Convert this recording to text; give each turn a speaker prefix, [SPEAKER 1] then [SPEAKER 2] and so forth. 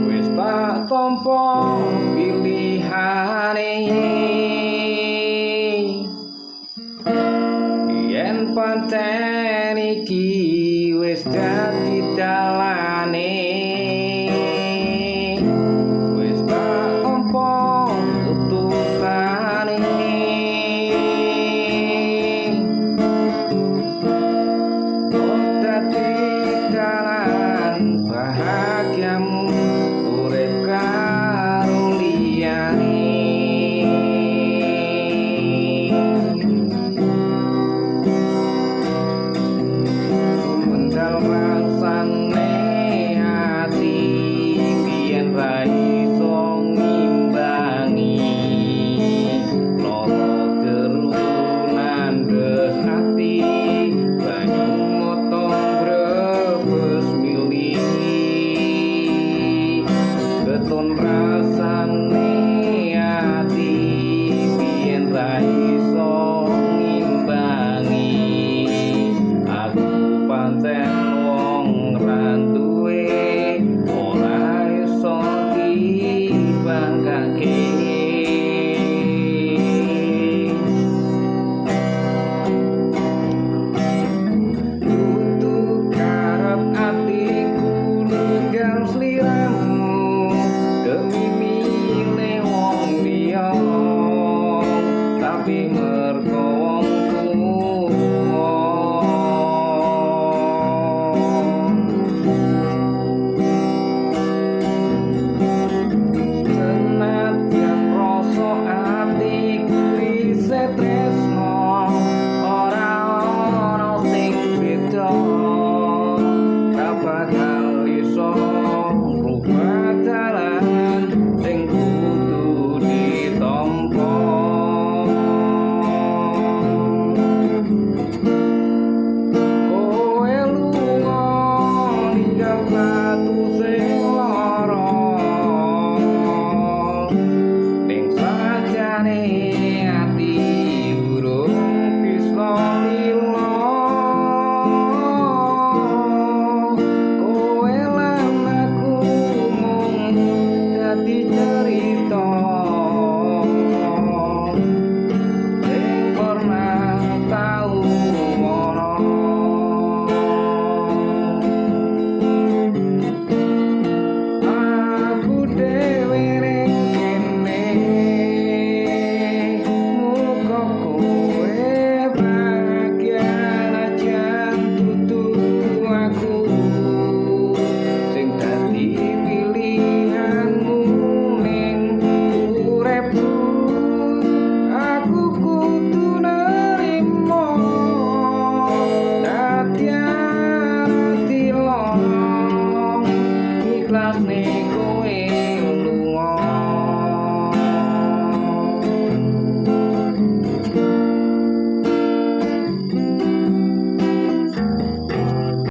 [SPEAKER 1] Wis tak tampa pilihane yen pancen iki wis dadi dalane wis tak tampa putusane dadi dalan bahagiamu urip karo liyane mendal rasane ati biyen ra iso ngimbangi loro kerunan ati banyu motong brebes milih beton rasane ati biyen ra iso ngimbangi aku pancen wong ra duwe ora iso dibangkake sliramu demi milih wong liya tapi mergo wong tuwa senadyan rasa atiku isih tresno ora ana sing beda bakal iso rubah dalan sing kudu ditampa kowe lunga ninggal batu sing lara ning sajane ati burung bisa lilo dadi cerita sing pernah tau ana aku dhewe ning kene muga kowe bahagia najan dudu aku sing dadi pilihanmu aku kudu nerimo dadi ati loro ikhlas ning